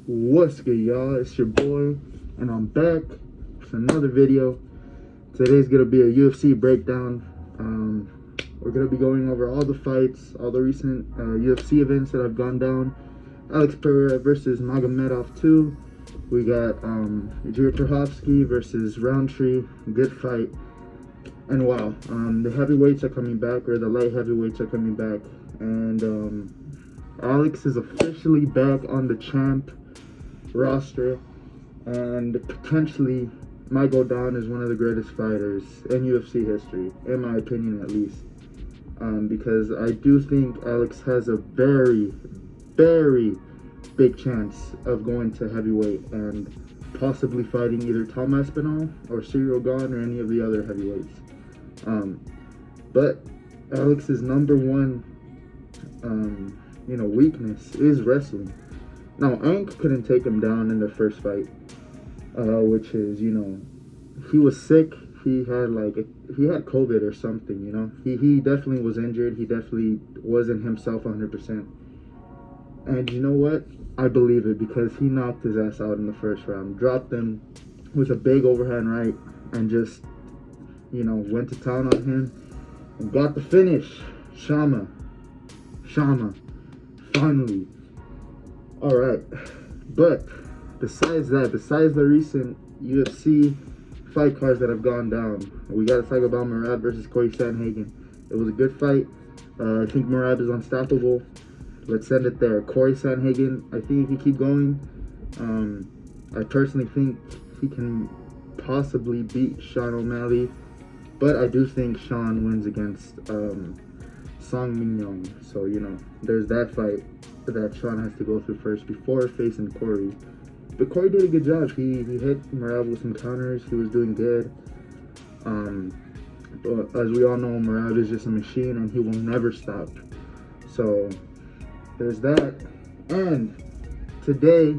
What's good, y'all? It's your boy, and I'm back with another video. Today's gonna be a UFC breakdown. We're gonna be going over all the fights, all the recent UFC events that have gone down. Alex Pereira versus Magomedov 2. We got Jiri Prochazka versus Roundtree. Good fight. And wow, the heavyweights are coming back, or the light heavyweights are coming back, and Alex is officially back on the champ roster, and potentially might go down as one of the greatest fighters in UFC history, in my opinion at least. Because I do think Alex has a very, very big chance of going to heavyweight and possibly fighting either Tom Aspinall or Ciryl Gane or any of the other heavyweights. But Alex's number one, weakness is wrestling. Now, Ank couldn't take him down in the first fight, which is, he was sick. He had COVID or something, He definitely was injured. He definitely wasn't himself 100%. And you know what? I believe it, because he knocked his ass out in the first round. Dropped him with a big overhand right and just, went to town on him and got the finish. Shama. Finally. All right, but besides the recent UFC fight cards that have gone down, we got to talk about Merab versus Corey Sandhagen. It was a good fight. I think Merab is unstoppable. Let's send it there. Corey Sandhagen, I think if he keep going, I personally think he can possibly beat Sean O'Malley, but I do think Sean wins against Song Mingyong. So, there's that fight that Sean has to go through first before facing Corey. But Corey did a good job. He hit Merab with some counters. He was doing good. But as we all know, Merab is just a machine and he will never stop. So there's that. And today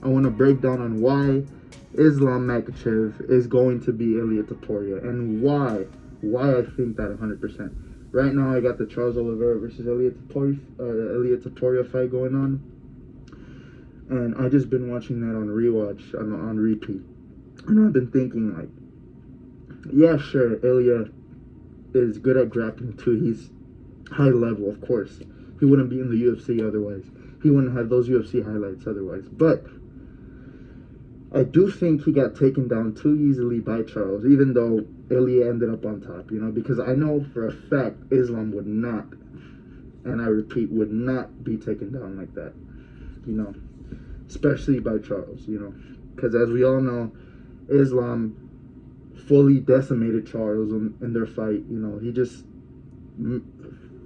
I want to break down on why Islam Makhachev is going to be Ilia Topuria, and why I think that 100%. Right now, I got the Charles Oliveira versus Ilia Topuria fight going on, and I just been watching that on rewatch, on repeat, and I've been thinking, yeah, sure, Ilia is good at grappling too. He's high level, of course. He wouldn't be in the UFC otherwise. He wouldn't have those UFC highlights otherwise. But I do think he got taken down too easily by Charles, even though Ilia ended up on top, because I know for a fact Islam would not, and I repeat, would not be taken down like that, especially by Charles, because as we all know, Islam fully decimated Charles in their fight. He just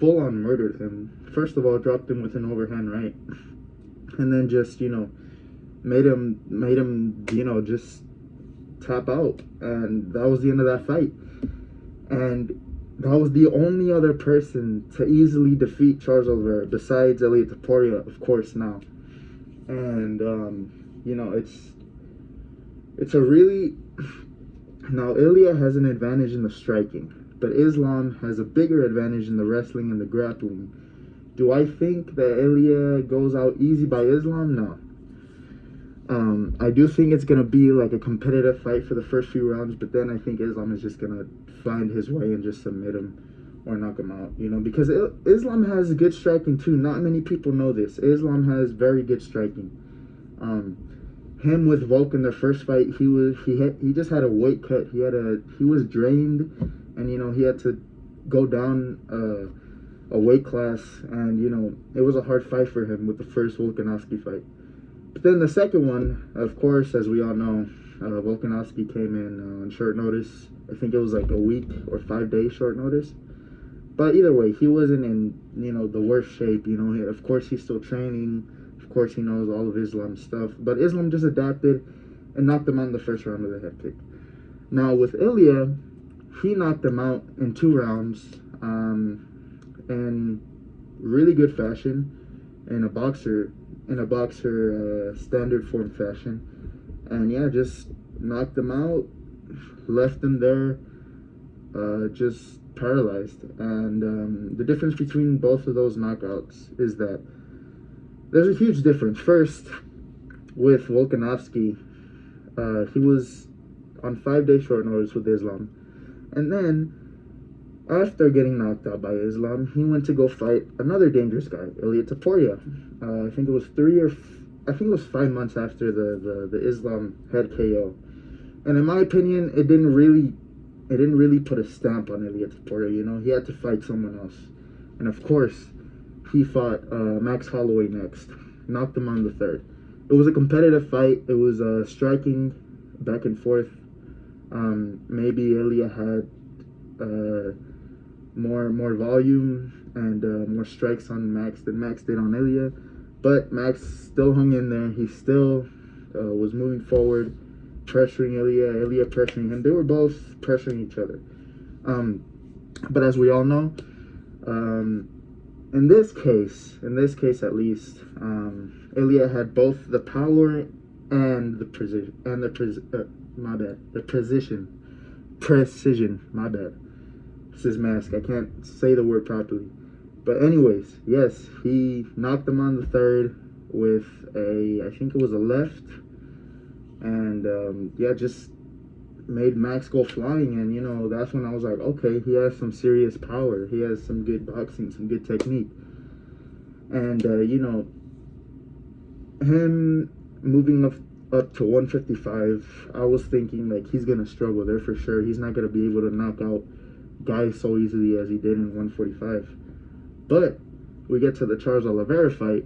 full on murdered him. First of all, dropped him with an overhand right, and then just, made him, just tap out, and that was the end of that fight. And that was the only other person to easily defeat Charles Oliveira besides Ilia Topuria, of course, now. And it's a really, now Ilia has an advantage in the striking, but Islam has a bigger advantage in the wrestling and the grappling. Do I think that Ilia goes out easy by Islam? No. I do think it's going to be like a competitive fight for the first few rounds, but then I think Islam is just going to find his way and just submit him or knock him out, because Islam has good striking too. Not many people know this. Islam has very good striking. Him with Volk in their first fight, he just had a weight cut. He was drained, and he had to go down a weight class, and it was a hard fight for him with the first Volkanovski fight. But then the second one, of course, as we all know, Volkanovski came in on short notice. I think it was like a week or 5 days short notice. But either way, he wasn't in, the worst shape. Of course, he's still training. Of course, he knows all of Islam's stuff. But Islam just adapted and knocked him out in the first round with a head kick. Now, with Ilia, he knocked him out in 2 rounds in really good fashion, in a boxer standard form fashion, and yeah, just knocked him out, left him there just paralyzed. And the difference between both of those knockouts is that there's a huge difference. First, with Volkanovski, he was on 5-day short notice with Islam. And then, after getting knocked out by Islam, he went to go fight another dangerous guy, Illia Taporia. I think it was 5 months after the Islam head KO. And in my opinion, it didn't really put a stamp on Illia Taporia. You know, he had to fight someone else. And of course, he fought Max Holloway next. Knocked him on the third. It was a competitive fight. It was striking back and forth. Maybe Illia had more volume and more strikes on Max than Max did on Illia. But Max still hung in there. He still was moving forward, pressuring Illia pressuring him. They were both pressuring each other. But as we all know, in this case at least, Illia had both the power and the precision. My bad. This is mask. I can't say the word properly. But anyways, yes, he knocked him on the third with I think it was a left, and just made Max go flying. And you know, that's when I was like, okay, he has some serious power. He has some good boxing, some good technique. And you know, him moving up to 155, I was thinking like he's gonna struggle there for sure. He's not gonna be able to knock out guys so easily as he did in 145. But we get to the Charles Oliveira fight,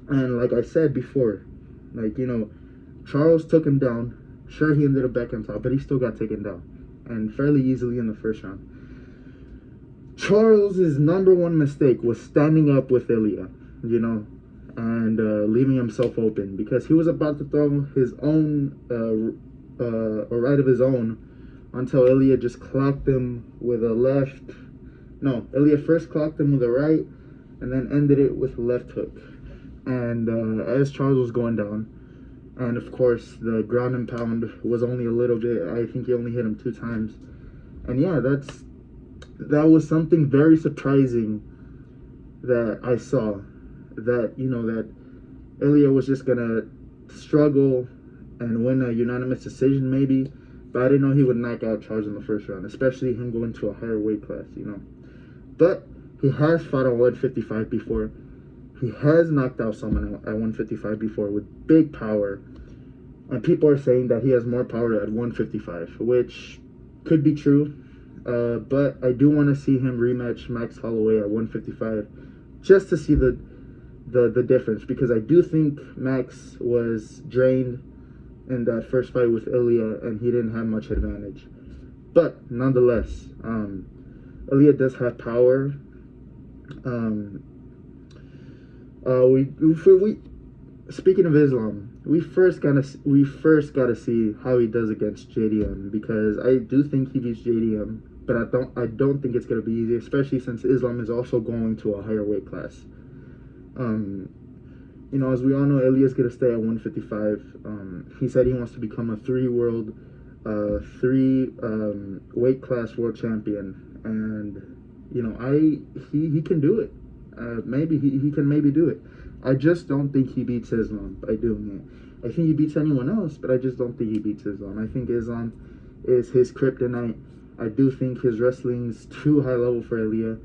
and like I said before, like, you know, Charles took him down. Sure, he ended up back on top, but he still got taken down, and fairly easily in the first round. Charles's number one mistake was standing up with Illia, you know, and leaving himself open, because he was about to throw his own, a right of his own, until Illia just clocked him with a left. No, Illia first clocked him with a right, and then ended it with a left hook. And as Charles was going down, and of course the ground and pound was only a little bit. I think he only hit him 2 times. And yeah, that was something very surprising that I saw. That, you know, that Illia was just gonna struggle and win a unanimous decision maybe. But I didn't know he would knock out Charles in the first round, especially him going to a higher weight class, you know. But he has fought at 155 before. He has knocked out someone at 155 before with big power. And people are saying that he has more power at 155, which could be true. But I do want to see him rematch Max Holloway at 155 just to see the difference, because I do think Max was drained in that first fight with Illia, and he didn't have much advantage. But nonetheless, Illia does have power. Speaking of Islam, we first gotta see how he does against JDM, because I do think he beats JDM, but I don't think it's gonna be easy, especially since Islam is also going to a higher weight class. You know, as we all know, Illia's gonna stay at 155. He said he wants to become a 3 weight class world champion, and you know, he can do it. Maybe he can do it. I just don't think he beats Islam by doing it. I think he beats anyone else, but I just don't think he beats Islam. I think Islam is his kryptonite. I do think his wrestling is too high level for Illia,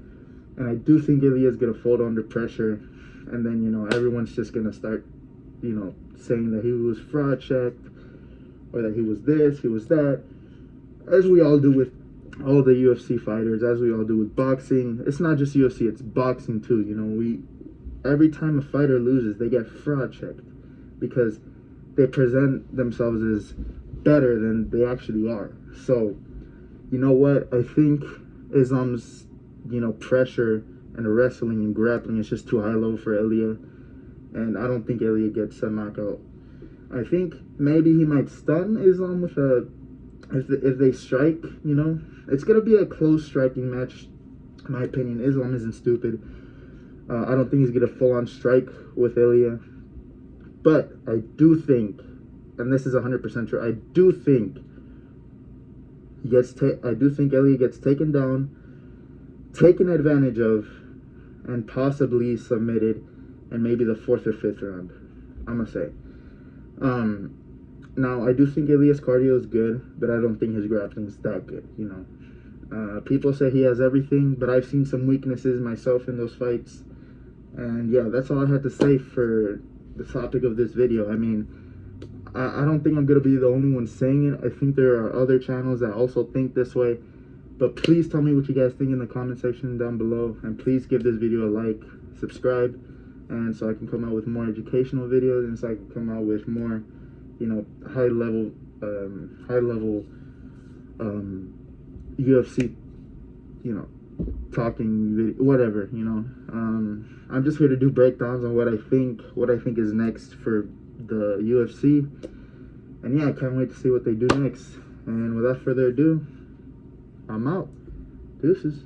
and I do think Illia is gonna fold under pressure. And then, you know, everyone's just going to start, you know, saying that he was fraud checked, or that he was this, he was that. As we all do with all the UFC fighters, as we all do with boxing. It's not just UFC, it's boxing too. You know, every time a fighter loses, they get fraud checked, because they present themselves as better than they actually are. So, you know what? I think Islam's, you know, pressure and wrestling and grappling is just too high level for Illia, and I don't think Illia gets a knockout. I think maybe he might stun Islam with if they strike. You know, it's gonna be a close striking match, in my opinion. Islam isn't stupid. I don't think he's gonna full on strike with Illia, but I do think, and this is 100% true, I do think Illia gets taken down, taken advantage of, and possibly submitted in maybe the 4th or 5th round. I'm gonna say. Now I do think Ilya's cardio is good, but I don't think his grappling is that good. People say he has everything, but I've seen some weaknesses myself in those fights. And yeah, that's all I had to say for the topic of this video. I mean, I don't think I'm going to be the only one saying it. I think there are other channels that also think this way. But please tell me what you guys think in the comment section down below. And please give this video a like, subscribe, and so I can come out with more educational videos, and so I can come out with more, high level UFC, talking video, whatever. I'm just here to do breakdowns on what I think is next for the UFC, and yeah, I can't wait to see what they do next. And without further ado, I'm out. Deuces.